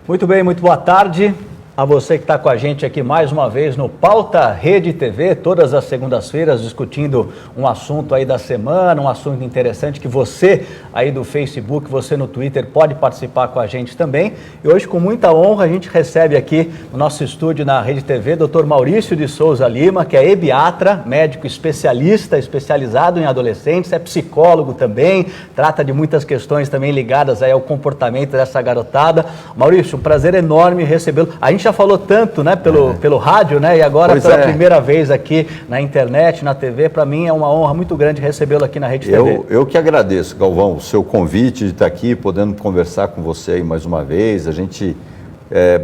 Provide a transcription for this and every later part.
Muito bem, muito boa tarde a você que está com a gente aqui mais uma vez no Pauta Rede TV, todas as segundas-feiras discutindo um assunto aí da semana, um assunto interessante que você aí do Facebook, você no Twitter pode participar com a gente também. E hoje com muita honra a gente recebe aqui no nosso estúdio na Rede TV, Dr. Maurício de Souza Lima, que é ebiatra, médico especialista, especializado em adolescentes, é psicólogo também, trata de muitas questões também ligadas aí ao comportamento dessa garotada. Maurício, um prazer enorme recebê-lo. A gente já falou tanto, né, pelo rádio, né, e agora pela primeira vez aqui na internet, na TV, para mim é uma honra muito grande recebê-lo aqui na Rede TV. Eu que agradeço, Galvão, o seu convite de estar aqui, podendo conversar com você aí mais uma vez, a gente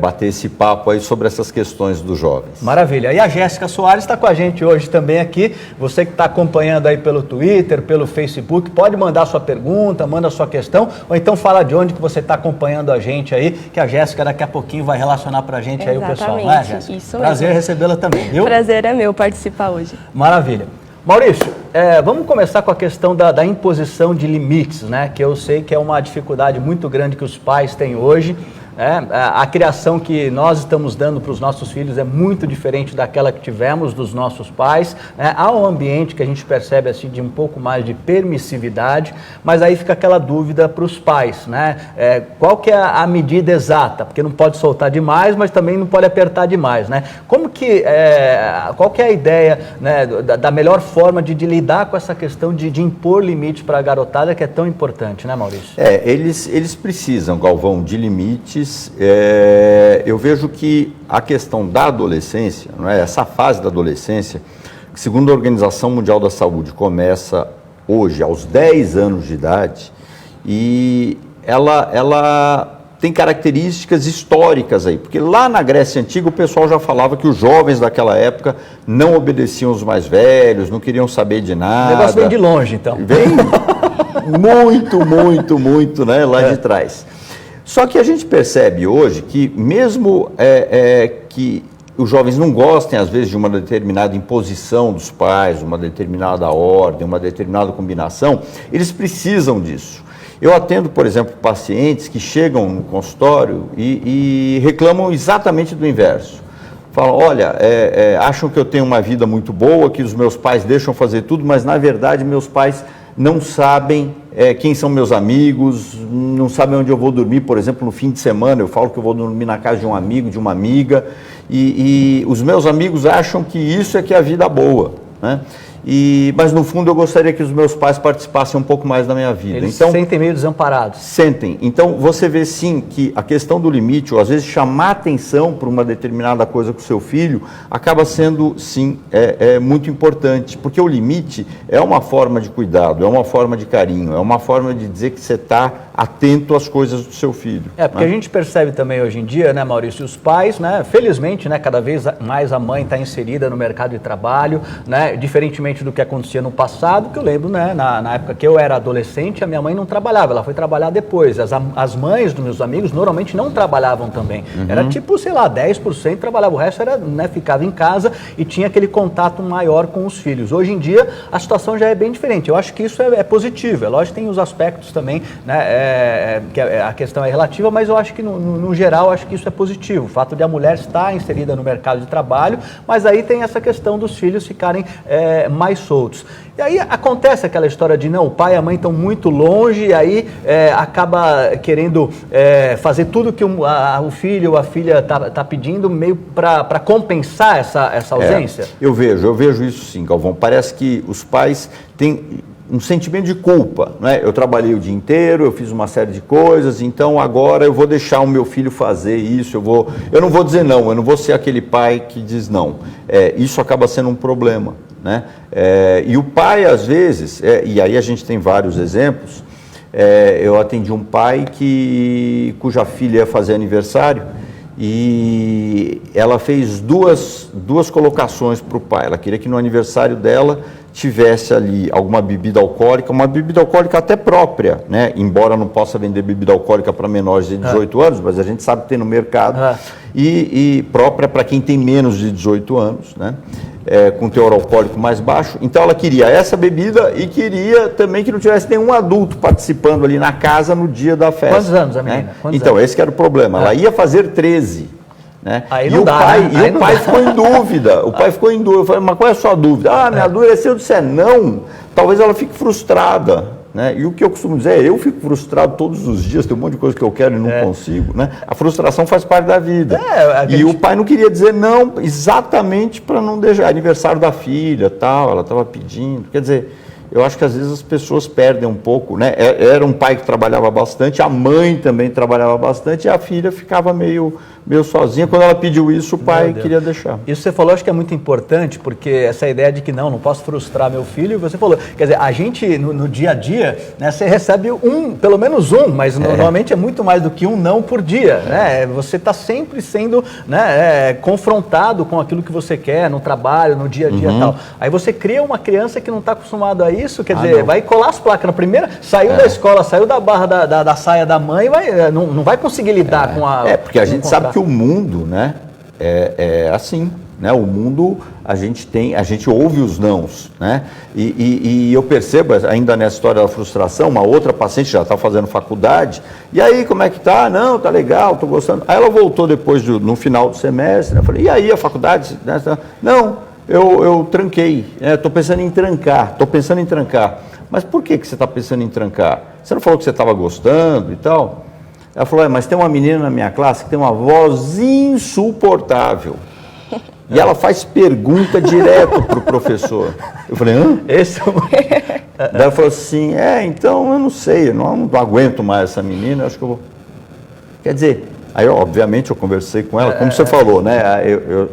bater esse papo aí sobre essas questões dos jovens. Maravilha. E a Jéssica Soares está com a gente hoje também aqui. Você que está acompanhando aí pelo Twitter, pelo Facebook, pode mandar sua pergunta, manda sua questão, ou então fala de onde que você está acompanhando a gente aí, que a Jéssica daqui a pouquinho vai relacionar para a gente aí o pessoal, não é, Jéssica? Isso Prazer mesmo. recebê-la também, viu? Prazer é meu participar hoje. Maravilha. Maurício, vamos começar com a questão da imposição de limites, né? Que eu sei que é uma dificuldade muito grande que os pais têm hoje. A criação que nós estamos dando para os nossos filhos é muito diferente daquela que tivemos dos nossos pais. Há um ambiente que a gente percebe assim de um pouco mais de permissividade, mas aí fica aquela dúvida para os pais, né? Qual que é a medida exata? Porque não pode soltar demais, mas também não pode apertar demais, né? Como que qual que é a ideia, né, da melhor forma de lidar com essa questão de impor limites para a garotada que é tão importante, né, Maurício? Eles precisam, Galvão, de limites. Eu vejo que a questão da adolescência, não é? Essa fase da adolescência, que segundo a Organização Mundial da Saúde começa hoje aos 10 anos de idade, e ela tem características históricas aí, porque lá na Grécia Antiga o pessoal já falava que os jovens daquela época não obedeciam os mais velhos, não queriam saber de nada. O negócio vem de longe, então. Vem muito, né, lá de trás. Só que a gente percebe hoje que mesmo que os jovens não gostem, às vezes, de uma determinada imposição dos pais, uma determinada ordem, uma determinada combinação, eles precisam disso. Eu atendo, por exemplo, pacientes que chegam no consultório e reclamam exatamente do inverso. Falam, olha, acham que eu tenho uma vida muito boa, que os meus pais deixam fazer tudo, mas na verdade meus pais não sabem quem são meus amigos, não sabem onde eu vou dormir. Por exemplo, no fim de semana eu falo que eu vou dormir na casa de um amigo, de uma amiga, e os meus amigos acham que isso é que é a vida boa, né? Mas no fundo eu gostaria que os meus pais participassem um pouco mais da minha vida. Eles se sentem meio desamparados. Sentem. Então você vê sim que a questão do limite, ou às vezes chamar atenção para uma determinada coisa com o seu filho, acaba sendo sim muito importante, porque o limite é uma forma de cuidado, é uma forma de carinho, é uma forma de dizer que você está atento às coisas do seu filho. Porque a gente percebe também hoje em dia, né, Maurício, os pais, né, felizmente, né, cada vez mais a mãe está inserida no mercado de trabalho, né, diferentemente do que acontecia no passado, que eu lembro, né, na época que eu era adolescente, a minha mãe não trabalhava, ela foi trabalhar depois. As mães dos meus amigos normalmente não trabalhavam também. Era tipo, sei lá, 10% trabalhava, o resto era, né, ficava em casa e tinha aquele contato maior com os filhos. Hoje em dia, a situação já é bem diferente. Eu acho que isso é positivo. É lógico que tem os aspectos também, né, que a questão é relativa, mas eu acho que, no geral, acho que isso é positivo. O fato de a mulher estar inserida no mercado de trabalho, mas aí tem essa questão dos filhos ficarem mais soltos. E aí acontece aquela história de não, o pai e a mãe estão muito longe, e aí acaba querendo fazer tudo que o filho ou a filha está pedindo, meio para compensar essa ausência. Eu vejo isso sim, Galvão. Parece que os pais têm um sentimento de culpa, né? Eu trabalhei o dia inteiro, eu fiz uma série de coisas, então agora eu vou deixar o meu filho fazer isso, eu não vou dizer não, eu não vou ser aquele pai que diz não. Isso acaba sendo um problema, né? E o pai, às vezes, e aí a gente tem vários exemplos, eu atendi um pai cuja filha ia fazer aniversário, e ela fez duas colocações para o pai. Ela queria que no aniversário dela tivesse ali alguma bebida alcoólica, uma bebida alcoólica até própria, né? Embora não possa vender bebida alcoólica para menores de 18 anos, mas a gente sabe que tem no mercado, e própria para quem tem menos de 18 anos, né? com teor alcoólico mais baixo. Então ela queria essa bebida e queria também que não tivesse nenhum adulto participando ali na casa no dia da festa. Quantos anos a menina? Né? Então, esse que era o problema. Ela ia fazer 13. Né? Aí E não o dá, pai, né? e Aí o não pai dá. ficou em dúvida. O pai ficou em dúvida. Eu falei, mas qual é a sua dúvida? Ah, minha dúvida é se eu disser não, talvez ela fique frustrada. Né? E o que eu costumo dizer é, eu fico frustrado todos os dias, tem um monte de coisa que eu quero e não consigo. Né? A frustração faz parte da vida. E o pai não queria dizer não exatamente para não deixar aniversário da filha, tal, ela estava pedindo. Quer dizer, eu acho que às vezes as pessoas perdem um pouco, né? Era um pai que trabalhava bastante, a mãe também trabalhava bastante e a filha ficava meio sozinha. Quando ela pediu isso, o pai queria deixar. Isso você falou, acho que é muito importante, porque essa ideia de que não posso frustrar meu filho, você falou, quer dizer, a gente no dia a dia, né, você recebe pelo menos mas normalmente é muito mais do que um não por dia, né? Você está sempre sendo, né, confrontado com aquilo que você quer no trabalho, no dia a dia e tal. Aí você cria uma criança que não está acostumada a isso, quer dizer, vai colar as placas na primeira, saiu da escola, saiu da barra da saia da mãe, não vai conseguir lidar com a... porque a gente sabe que o mundo, né, é assim, né? O mundo, a gente ouve os nãos, né? E eu percebo, ainda nessa história da frustração, uma outra paciente já está fazendo faculdade, e aí, como é que tá? Não, tá legal, tô gostando. Aí ela voltou depois, no final do semestre, né? Eu falei, e aí, a faculdade? Não, eu tranquei, estou pensando em trancar. Mas por que você está pensando em trancar? Você não falou que você estava gostando e tal? Ela falou, mas tem uma menina na minha classe que tem uma voz insuportável. E ela faz pergunta direto para o professor. Eu falei, hã? Daí ela falou assim, então eu não sei, eu não aguento mais essa menina, acho que eu vou... Quer dizer, aí obviamente eu conversei com ela, como você falou, né?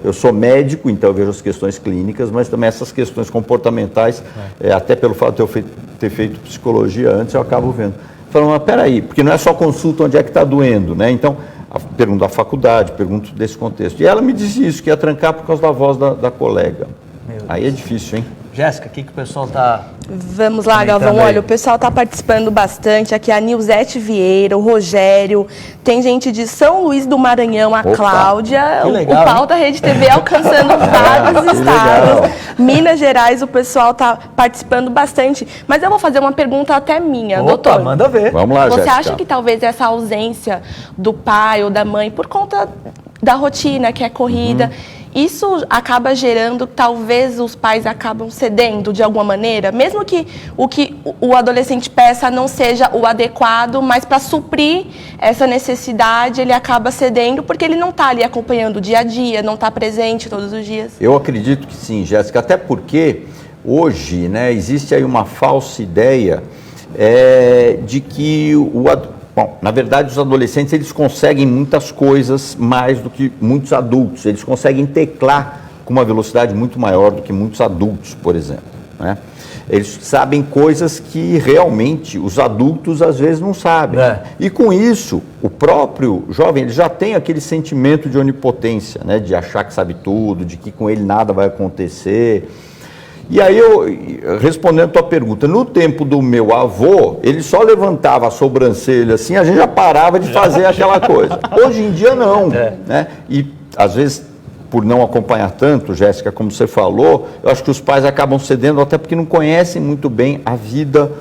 Eu sou médico, então eu vejo as questões clínicas, mas também essas questões comportamentais, até pelo fato de eu ter feito psicologia antes, eu acabo vendo. Falando, mas peraí, porque não é só consulta onde é que está doendo, né? Então, pergunto da faculdade, pergunto desse contexto. E ela me disse isso, que ia trancar por causa da voz da colega. Aí é difícil, hein? Jéssica, o que o pessoal está... Vamos lá, Galvão. Olha, o pessoal está participando bastante. Aqui a Nilzete Vieira, o Rogério, tem gente de São Luís do Maranhão, a Cláudia, legal, o pau da Rede TV alcançando vários estados. Minas Gerais, o pessoal está participando bastante. Mas eu vou fazer uma pergunta até minha, doutor. Manda ver. Vamos lá, Você Jéssica. acha que talvez essa ausência do pai ou da mãe, por conta da rotina que é corrida, isso acaba gerando, talvez os pais acabam cedendo de alguma maneira, mesmo que o adolescente peça não seja o adequado, mas para suprir essa necessidade ele acaba cedendo porque ele não está ali acompanhando o dia a dia, não está presente todos os dias. Eu acredito que sim, Jéssica, até porque hoje, né, existe aí uma falsa ideia de que Bom, na verdade, os adolescentes, eles conseguem muitas coisas mais do que muitos adultos. Eles conseguem teclar com uma velocidade muito maior do que muitos adultos, por exemplo, né? Eles sabem coisas que realmente os adultos, às vezes, não sabem. E com isso, o próprio jovem, ele já tem aquele sentimento de onipotência, né? De achar que sabe tudo, de que com ele nada vai acontecer. E aí, respondendo a tua pergunta, no tempo do meu avô, ele só levantava a sobrancelha assim, a gente já parava de fazer aquela coisa. Hoje em dia, não. Né? E, às vezes, por não acompanhar tanto, Jéssica, como você falou, eu acho que os pais acabam cedendo até porque não conhecem muito bem a vida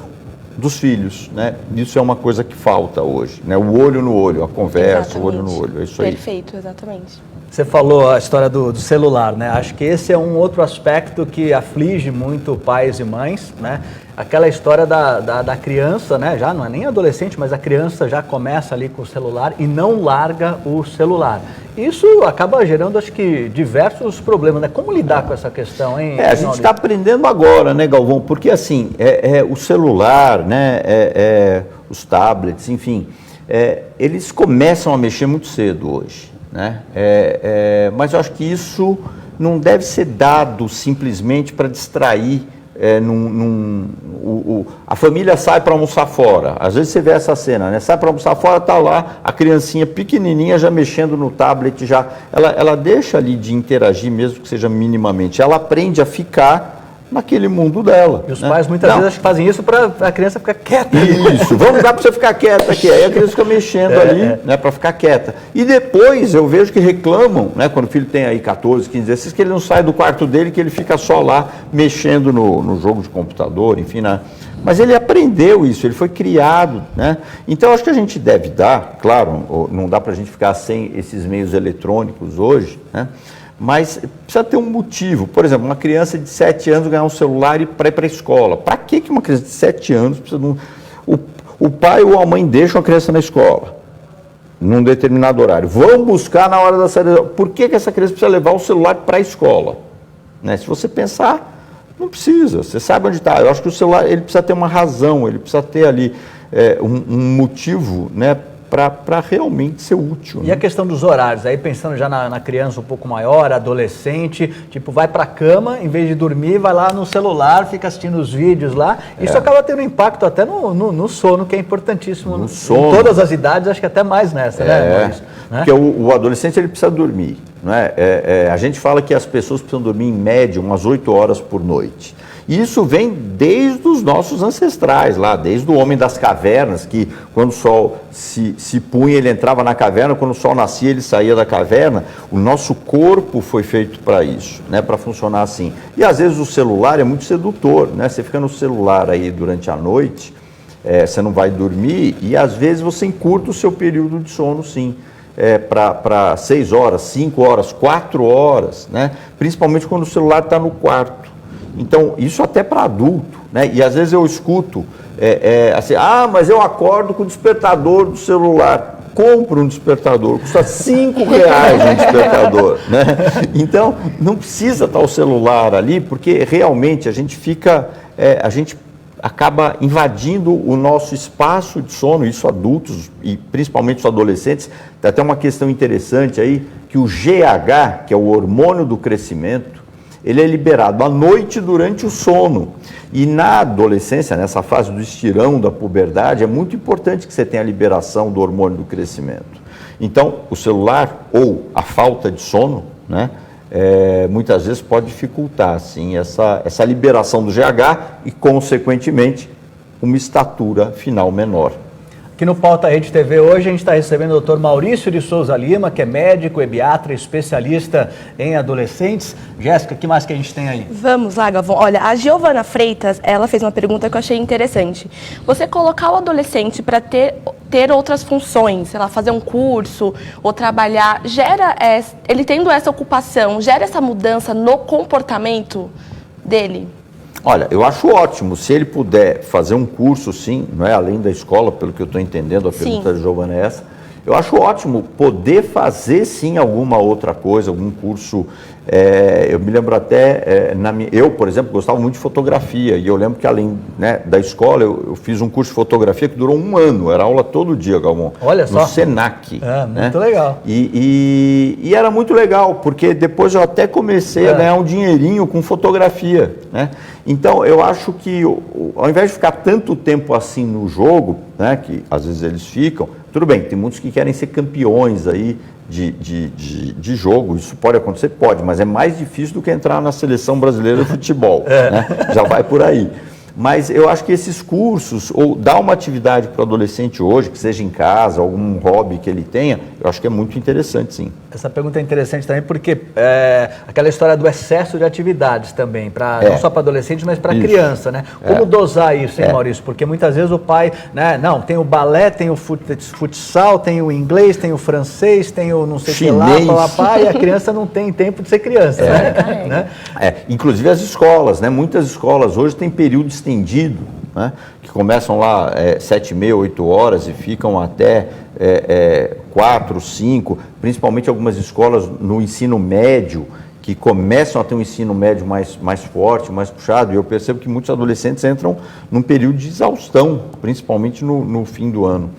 dos filhos, né? Isso é uma coisa que falta hoje, né? O olho no olho, a conversa, o olho no olho, é isso aí. Perfeito, exatamente. Você falou a história do celular, né? Acho que esse é um outro aspecto que aflige muito pais e mães, né? Aquela história da criança, né? Já não é nem adolescente, mas a criança já começa ali com o celular e não larga o celular. Isso acaba gerando, acho que, diversos problemas, né? Como lidar com essa questão, hein? A gente está aprendendo agora, né, Galvão? Porque, assim, o celular, né? Os tablets, enfim, eles começam a mexer muito cedo hoje. Né? Mas eu acho que isso não deve ser dado simplesmente para distrair. A família sai para almoçar fora. Às vezes você vê essa cena, né? Sai para almoçar fora, está lá a criancinha pequenininha já mexendo no tablet, ela deixa ali de interagir, mesmo que seja minimamente. Ela aprende a ficar naquele mundo dela. E os pais muitas vezes acho que fazem isso para a criança ficar quieta. Isso, vamos dar para você ficar quieta aqui. Aí a criança fica mexendo ali, né, para ficar quieta. E depois eu vejo que reclamam, né, quando o filho tem aí 14, 15, 16, que ele não sai do quarto dele, que ele fica só lá mexendo no jogo de computador, enfim, né? Mas ele aprendeu isso, ele foi criado, né? Então acho que a gente deve dar, claro, não dá para a gente ficar sem esses meios eletrônicos hoje, né? Mas precisa ter um motivo. Por exemplo, uma criança de 7 anos ganhar um celular e para ir para a escola. Para que uma criança de 7 anos precisa de um... O pai ou a mãe deixam a criança na escola, num determinado horário. Vão buscar na hora da saída. Por que essa criança precisa levar o celular para a escola? Né? Se você pensar, não precisa. Você sabe onde está. Eu acho que o celular ele precisa ter uma razão, ele precisa ter ali um motivo, né, para realmente ser útil. E a questão dos horários, aí pensando já na criança um pouco maior, adolescente, tipo, vai para a cama, em vez de dormir, vai lá no celular, fica assistindo os vídeos lá. Isso acaba tendo impacto até no sono, que é importantíssimo. No sono. Em todas as idades, acho que até mais nessa, né, Maurício? Porque o adolescente ele precisa dormir. Não é? A gente fala que as pessoas precisam dormir em média umas 8 horas por noite. E isso vem desde os nossos ancestrais lá, desde o homem das cavernas, que quando o sol se punha, ele entrava na caverna, quando o sol nascia, ele saía da caverna. O nosso corpo foi feito para isso, né, para funcionar assim. E às vezes o celular é muito sedutor, né? Você fica no celular aí durante a noite, você não vai dormir e às vezes você encurta o seu período de sono, sim. Para 6 horas, 5 horas, 4 horas, né? Principalmente quando o celular está no quarto. Então, isso até para adulto, né? E às vezes eu escuto assim, mas eu acordo com o despertador do celular. Compra um despertador, custa R$5 um despertador, né? Então, não precisa estar o celular ali, porque realmente a gente acaba invadindo o nosso espaço de sono, isso adultos e principalmente os adolescentes. Tem até uma questão interessante aí, que o GH, que é o hormônio do crescimento, ele é liberado à noite durante o sono. E na adolescência, nessa fase do estirão da puberdade, é muito importante que você tenha a liberação do hormônio do crescimento. Então, o celular ou a falta de sono, né, muitas vezes pode dificultar assim, essa liberação do GH e, consequentemente, uma estatura final menor. Aqui no Pauta Rede TV hoje a gente está recebendo o Dr. Maurício de Souza Lima, que é médico, ebiatra, especialista em adolescentes. Jéssica, o que mais que a gente tem aí? Vamos lá, Galvão. Olha, a Giovana Freitas, ela fez uma pergunta que eu achei interessante. Você colocar o adolescente para ter outras funções, sei lá, fazer um curso ou trabalhar, ele tendo essa ocupação, gera essa mudança no comportamento dele? Olha, eu acho ótimo, se ele puder fazer um curso, sim, não é, além da escola, pelo que eu estou entendendo, a pergunta da Giovana é essa. Eu acho ótimo poder fazer, sim, alguma outra coisa, algum curso. Eu me lembro até, eu, por exemplo, gostava muito de fotografia, e eu lembro que, além, né, da escola, eu fiz um curso de fotografia que durou 1 ano, era aula todo dia, Galvão. Olha só. No Senac. Muito legal. E era muito legal, porque depois eu até comecei a ganhar um dinheirinho com fotografia, né? Então, eu acho que, ao invés de ficar tanto tempo assim no jogo, né, que às vezes eles ficam, tudo bem, tem muitos que querem ser campeões aí de jogo, isso pode acontecer? Pode, mas é mais difícil do que entrar na seleção brasileira de futebol, né? Já vai por aí. Mas eu acho que esses cursos, ou dar uma atividade para o adolescente hoje, que seja em casa, algum hobby que ele tenha, eu acho que é muito interessante, sim. Essa pergunta é interessante também porque aquela história do excesso de atividades também, não só para adolescentes, mas para criança, né? Como dosar isso, hein, Maurício? Porque muitas vezes o pai, né, não, tem o balé, tem o futsal, tem o inglês, tem o francês, tem o não sei o que lá, e a criança não tem tempo de ser criança, né? Inclusive as escolas, né? Muitas escolas hoje têm período estendido, né, que começam lá 7h30, 8 horas e ficam até 4, 5, principalmente algumas escolas no ensino médio, que começam a ter um ensino médio mais forte, mais puxado, e eu percebo que muitos adolescentes entram num período de exaustão, principalmente no fim do ano.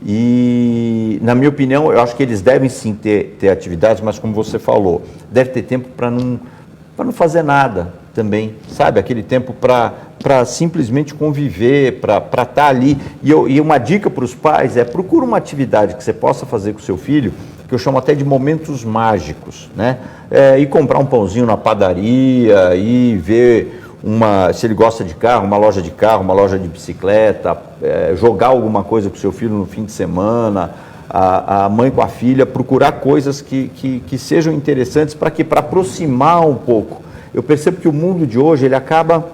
E, na minha opinião, eu acho que eles devem sim ter atividades, mas como você falou, deve ter tempo para não fazer nada também, sabe? Aquele tempo para simplesmente conviver, para estar ali. E uma dica para os pais procura uma atividade que você possa fazer com o seu filho, que eu chamo até de momentos mágicos, né? E comprar um pãozinho na padaria, e ver se ele gosta de carro, uma loja de bicicleta, jogar alguma coisa com o seu filho no fim de semana, a mãe com a filha, procurar coisas que sejam interessantes para aproximar um pouco. Eu percebo que o mundo de hoje ele acaba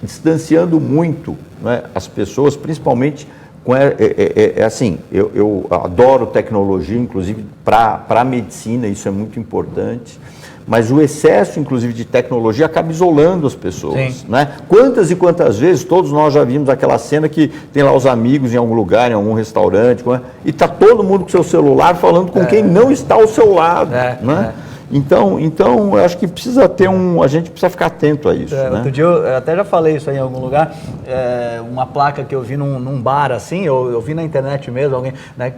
distanciando muito, né, as pessoas, principalmente assim, eu adoro tecnologia, inclusive para a medicina, isso é muito importante, mas o excesso, inclusive, de tecnologia acaba isolando as pessoas, né? Quantas e quantas vezes, todos nós já vimos aquela cena que tem lá os amigos em algum lugar, em algum restaurante, e está todo mundo com seu celular falando com quem não está ao seu lado, né? Então, eu acho que a gente precisa ficar atento a isso. Né? Outro dia eu até já falei isso aí em algum lugar, uma placa que eu vi num bar assim, eu vi na internet mesmo, alguém, né,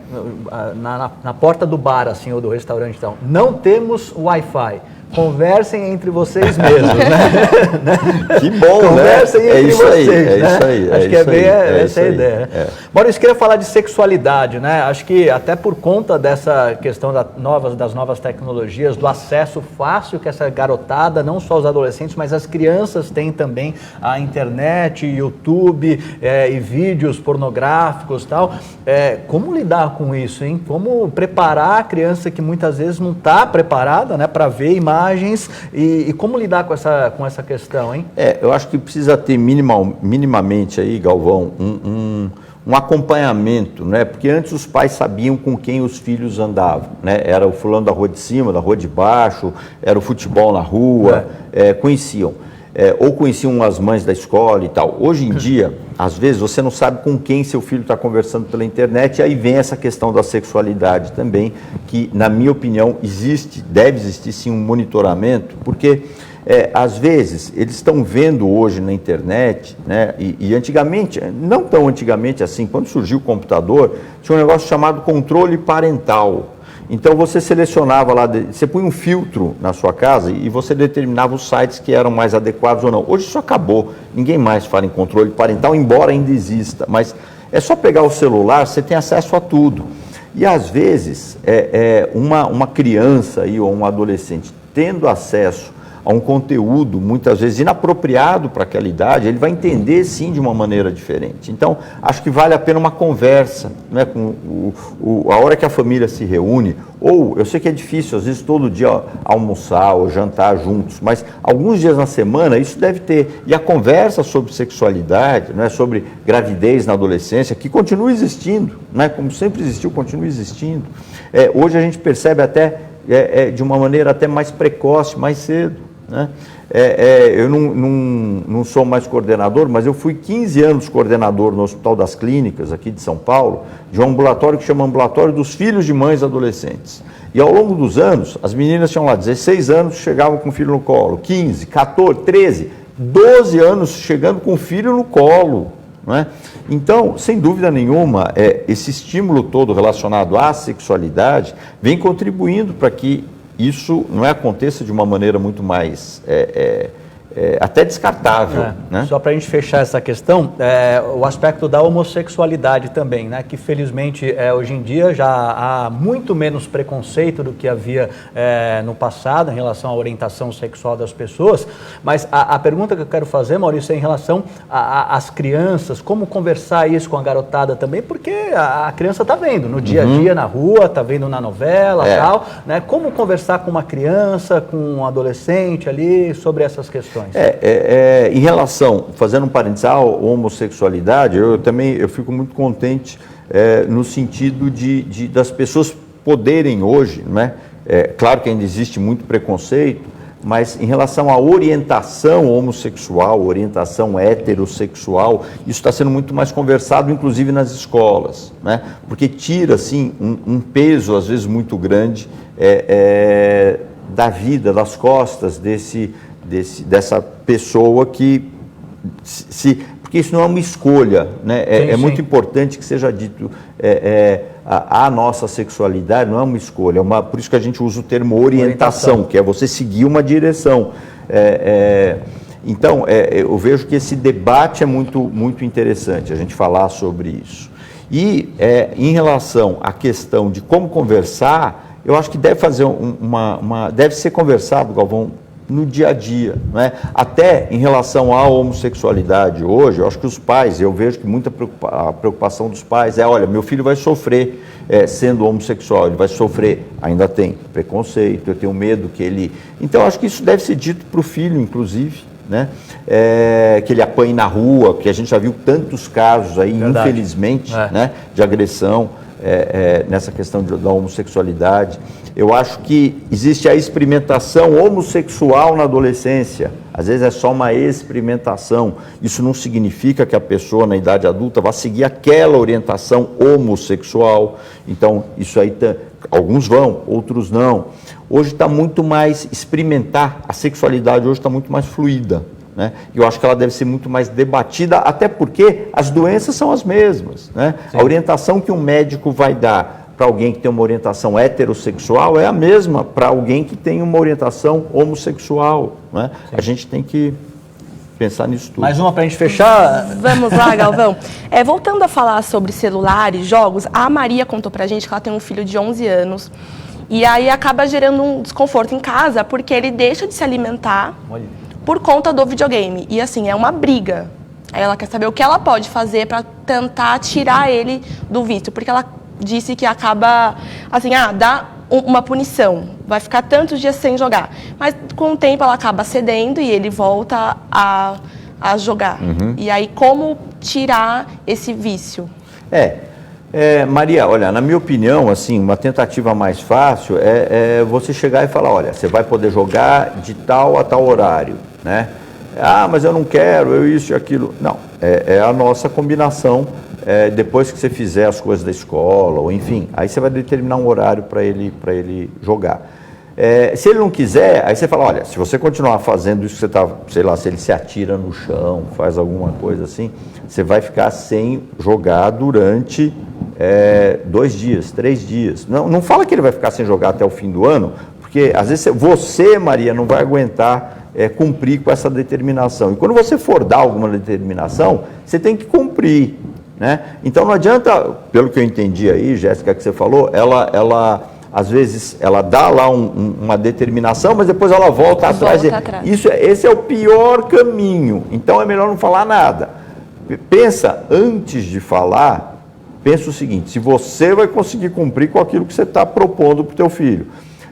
na porta do bar assim, ou do restaurante, então, não temos Wi-Fi. Conversem entre vocês mesmos, né? Que bom, Conversem né? entre vocês, né? Isso aí. Acho que é bem essa a ideia. Maurício, queria falar de sexualidade, né? Acho que até por conta dessa questão das novas tecnologias, do acesso fácil que essa garotada, não só os adolescentes, mas as crianças têm também a internet, YouTube e vídeos pornográficos e tal. Como lidar com isso, hein? Como preparar a criança que muitas vezes não está preparada, né, para ver imagens e como lidar com essa questão, hein? Eu acho que precisa ter minimamente aí, Galvão, um acompanhamento, né? Porque antes os pais sabiam com quem os filhos andavam, né? Era o fulano da rua de cima, da rua de baixo, era o futebol na rua, conheciam. Ou conheciam as mães da escola e tal. Hoje em dia, às vezes, você não sabe com quem seu filho está conversando pela internet, e aí vem essa questão da sexualidade também, que, na minha opinião, deve existir sim um monitoramento, porque, às vezes, eles estão vendo hoje na internet, né, e antigamente, não tão antigamente assim, quando surgiu o computador, tinha um negócio chamado controle parental. Então você selecionava lá, você punha um filtro na sua casa e você determinava os sites que eram mais adequados ou não. Hoje isso acabou, ninguém mais fala em controle parental, embora ainda exista, mas é só pegar o celular, você tem acesso a tudo. E às vezes, uma criança aí, ou um adolescente tendo acesso a um conteúdo, muitas vezes inapropriado para aquela idade, ele vai entender sim de uma maneira diferente. Então, acho que vale a pena uma conversa, né, com a hora que a família se reúne, ou, eu sei que é difícil, às vezes todo dia almoçar ou jantar juntos, mas alguns dias na semana isso deve ter. E a conversa sobre sexualidade, né, sobre gravidez na adolescência, que continua existindo, né, como sempre existiu, continua existindo. Hoje a gente percebe até de uma maneira até mais precoce, mais cedo. Né? Eu não sou mais coordenador, mas eu fui 15 anos coordenador no Hospital das Clínicas, aqui de São Paulo, de um ambulatório que chama Ambulatório dos Filhos de Mães Adolescentes. E ao longo dos anos, as meninas tinham lá 16 anos, chegavam com o filho no colo, 15, 14, 13, 12 anos chegando com o filho no colo. Não é? Então, sem dúvida nenhuma, esse estímulo todo relacionado à sexualidade vem contribuindo para que isso não aconteça de uma maneira muito mais até descartável. Né? Só para a gente fechar essa questão, o aspecto da homossexualidade também, né? Que felizmente hoje em dia já há muito menos preconceito do que havia no passado em relação à orientação sexual das pessoas, mas a pergunta que eu quero fazer, Maurício, é em relação às crianças, como conversar isso com a garotada também, porque a criança está vendo no dia a dia, na rua, está vendo na novela e tal, né? Como conversar com uma criança, com um adolescente ali sobre essas questões? Em relação, fazendo um parênteses, à homossexualidade, eu fico muito contente no sentido das pessoas poderem hoje, né? Claro que ainda existe muito preconceito, mas em relação à orientação homossexual, orientação heterossexual, isso está sendo muito mais conversado, inclusive nas escolas, né? Porque tira, assim, um peso, às vezes, muito grande da vida, das costas dessa pessoa que porque isso não é uma escolha, né? Sim. Muito importante que seja dito, a nossa sexualidade não é uma escolha, por isso que a gente usa o termo orientação, que é você seguir uma direção. Então, eu vejo que esse debate é muito, muito interessante, a gente falar sobre isso. E em relação à questão de como conversar, eu acho que deve ser conversado, Galvão, no dia a dia, né? Até em relação à homossexualidade hoje, eu acho que os pais, eu vejo que a preocupação dos pais é, olha, meu filho vai sofrer sendo homossexual, ele vai sofrer, ainda tem preconceito, eu tenho medo que ele... Então, eu acho que isso deve ser dito para o filho, inclusive, né? Que ele apanhe na rua, que a gente já viu tantos casos aí, verdade, infelizmente, né, de agressão nessa questão da homossexualidade. Eu acho que existe a experimentação homossexual na adolescência. Às vezes é só uma experimentação. Isso não significa que a pessoa na idade adulta vá seguir aquela orientação homossexual. Então, isso aí, alguns vão, outros não. Hoje está muito mais experimentar, a sexualidade hoje está muito mais fluida, né? Eu acho que ela deve ser muito mais debatida, até porque as doenças são as mesmas, né? A orientação que um médico vai dar para alguém que tem uma orientação heterossexual é a mesma para alguém que tem uma orientação homossexual, né? A gente tem que pensar nisso tudo. Mais uma para a gente fechar? Vamos lá, Galvão. Voltando a falar sobre celulares, jogos, a Maria contou para a gente que ela tem um filho de 11 anos e aí acaba gerando um desconforto em casa porque ele deixa de se alimentar por conta do videogame. E assim, é uma briga. Aí ela quer saber o que ela pode fazer para tentar tirar ele do vício, porque ela disse que acaba, assim, dá uma punição, vai ficar tantos dias sem jogar. Mas com o tempo ela acaba cedendo e ele volta a jogar. E aí, como tirar esse vício? Maria, olha, na minha opinião, assim, uma tentativa mais fácil é você chegar e falar, olha, você vai poder jogar de tal a tal horário, né? Mas eu não quero, eu isso e aquilo. Não, é a nossa combinação. Depois que você fizer as coisas da escola, ou enfim, aí você vai determinar um horário para ele jogar. Se ele não quiser, aí você fala, olha, se você continuar fazendo isso que você está, sei lá, se ele se atira no chão, faz alguma coisa assim, você vai ficar sem jogar durante 2 dias, 3 dias. Não fala que ele vai ficar sem jogar até o fim do ano, porque às vezes você, Maria, não vai aguentar cumprir com essa determinação. E quando você for dar alguma determinação, você tem que cumprir, né? Então não adianta, pelo que eu entendi aí, Jéssica, que você falou, ela às vezes ela dá lá uma determinação, mas depois ela volta atrás. Esse é o pior caminho. Então é melhor não falar nada. Pensa, antes de falar, pensa o seguinte, se você vai conseguir cumprir com aquilo que você está propondo para o teu filho.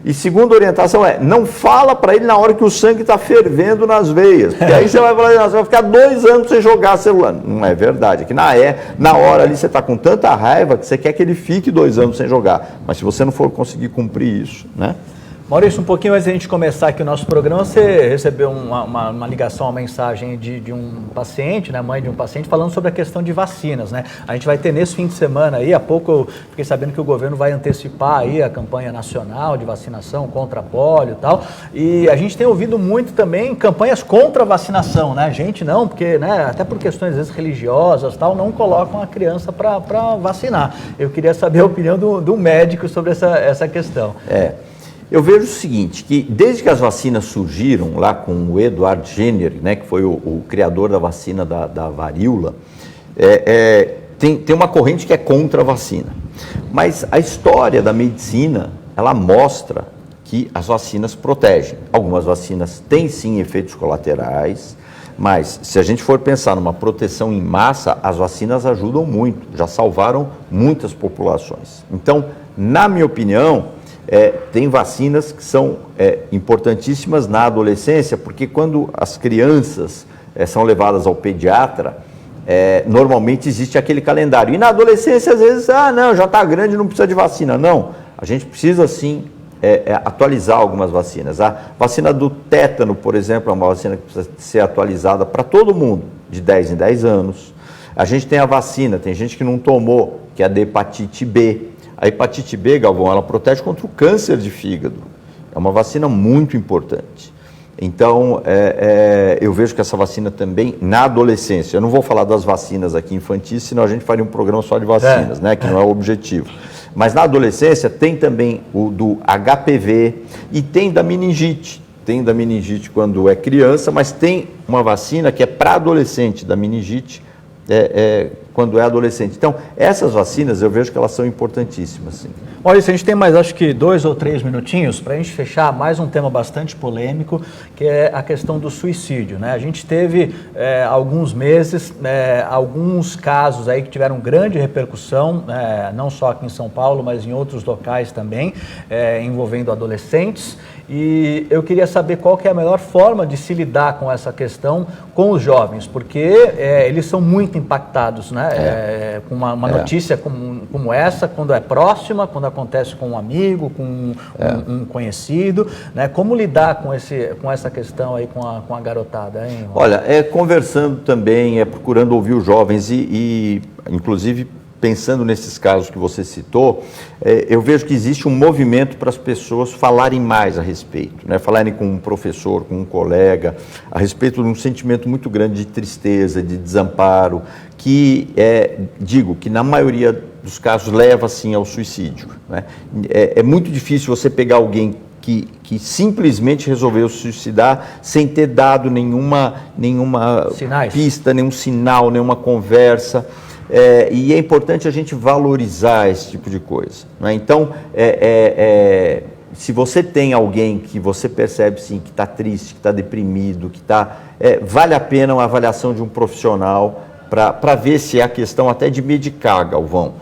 E segunda orientação não fala para ele na hora que o sangue está fervendo nas veias. Porque aí você vai falar, você vai ficar 2 anos sem jogar celular. Não é verdade. É que na hora ali você está com tanta raiva que você quer que ele fique 2 anos sem jogar. Mas se você não for conseguir cumprir isso, né? Maurício, um pouquinho antes de a gente começar aqui o nosso programa, você recebeu uma ligação, uma mensagem de um paciente, né, mãe de um paciente, falando sobre a questão de vacinas, né? A gente vai ter nesse fim de semana aí, há pouco eu fiquei sabendo que o governo vai antecipar aí a campanha nacional de vacinação contra pólio e tal, e a gente tem ouvido muito também campanhas contra a vacinação, né? Gente não, porque, né, até por questões às vezes religiosas tal, não colocam a criança para vacinar. Eu queria saber a opinião do médico sobre essa questão. Eu vejo o seguinte, que desde que as vacinas surgiram lá com o Edward Jenner, né, que foi o criador da vacina da varíola, tem uma corrente que é contra a vacina. Mas a história da medicina, ela mostra que as vacinas protegem. Algumas vacinas têm sim efeitos colaterais, mas se a gente for pensar numa proteção em massa, as vacinas ajudam muito, já salvaram muitas populações. Então, na minha opinião, tem vacinas que são importantíssimas na adolescência, porque quando as crianças são levadas ao pediatra, normalmente existe aquele calendário. E na adolescência, às vezes, não, já está grande, não precisa de vacina. Não, a gente precisa sim atualizar algumas vacinas. A vacina do tétano, por exemplo, é uma vacina que precisa ser atualizada para todo mundo, de 10 em 10 anos. A gente tem a vacina, tem gente que não tomou, que é a da hepatite B. A hepatite B, Galvão, ela protege contra o câncer de fígado. É uma vacina muito importante. Então, eu vejo que essa vacina também, na adolescência, eu não vou falar das vacinas aqui infantis, senão a gente faria um programa só de vacinas, né, que não é o objetivo. Mas na adolescência tem também o do HPV e tem da meningite. Tem da meningite quando é criança, mas tem uma vacina que é para adolescente da meningite, quando é adolescente. Então, essas vacinas eu vejo que elas são importantíssimas, sim. Maurício, a gente tem mais, acho que 2 ou 3 minutinhos para a gente fechar mais um tema bastante polêmico, que é a questão do suicídio, né? A gente teve alguns meses, alguns casos aí que tiveram grande repercussão, não só aqui em São Paulo, mas em outros locais também, envolvendo adolescentes. E eu queria saber qual que é a melhor forma de se lidar com essa questão com os jovens, porque eles são muito impactados, né? Com uma notícia como essa, quando é próxima, quando acontece com um amigo, com um conhecido, né? Como lidar com essa questão aí com a garotada, hein? Olha, conversando também, procurando ouvir os jovens e inclusive, pensando nesses casos que você citou, eu vejo que existe um movimento para as pessoas falarem mais a respeito, né? Falarem com um professor, com um colega, a respeito de um sentimento muito grande de tristeza, de desamparo, que digo que na maioria dos casos leva sim ao suicídio, né? É muito difícil você pegar alguém que simplesmente resolveu se suicidar sem ter dado nenhuma pista, nenhum sinal, nenhuma conversa. E é importante a gente valorizar esse tipo de coisa, né? Então, se você tem alguém que você percebe sim que está triste, que está deprimido, que vale a pena uma avaliação de um profissional para ver se é a questão até de medicar, Galvão.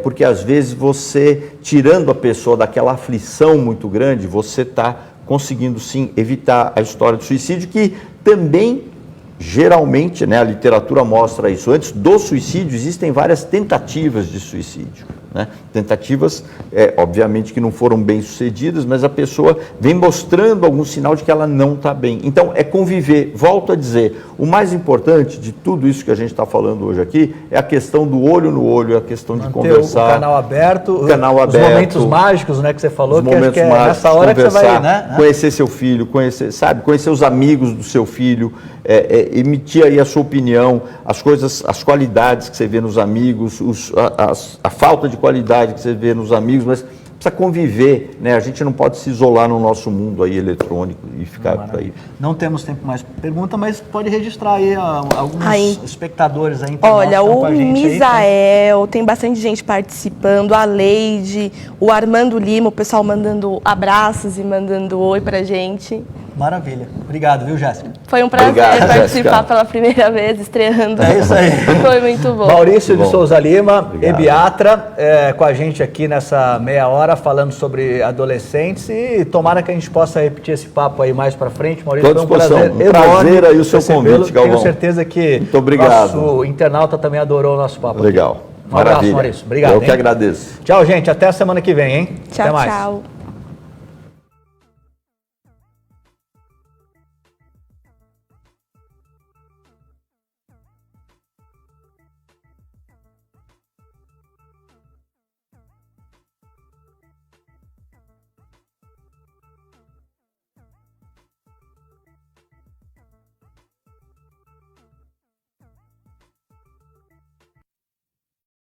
Porque às vezes você, tirando a pessoa daquela aflição muito grande, você está conseguindo sim evitar a história do suicídio, que também geralmente, né, a literatura mostra isso. Antes do suicídio, existem várias tentativas de suicídio, né? Tentativas, obviamente, que não foram bem sucedidas, mas a pessoa vem mostrando algum sinal de que ela não está bem. Então, conviver. Volto a dizer, o mais importante de tudo isso que a gente está falando hoje aqui é a questão do olho no olho, a questão de conversar. O canal aberto, os momentos mágicos, né, que você falou, os momentos que mágicos, nessa hora que você vai, né? Conhecer seu filho, conhecer os amigos do seu filho, emitir aí a sua opinião, as qualidades que você vê nos amigos, a falta de qualidade que você vê nos amigos, mas precisa conviver, né? A gente não pode se isolar no nosso mundo aí eletrônico e ficar por aí. Não temos tempo mais para pergunta, mas pode registrar aí alguns espectadores aí. Olha, o Misael, tem bastante gente participando, a Leide, o Armando Lima, o pessoal mandando abraços e mandando oi pra gente. Maravilha. Obrigado, viu, Jéssica? Foi um prazer participar pela primeira vez, estreando. É isso aí. Foi muito bom. Maurício de Souza Lima, ebiatra, com a gente aqui nessa meia hora, falando sobre adolescentes, e tomara que a gente possa repetir esse papo aí mais para frente. Maurício, foi um prazer enorme aí o seu convite, Galvão. Tenho certeza que muito obrigado. Nosso internauta também adorou o nosso papo. Legal. Aqui. Um abraço, Maurício. Obrigado. Eu que agradeço. Tchau, gente. Até a semana que vem, hein? Tchau, até mais. Tchau.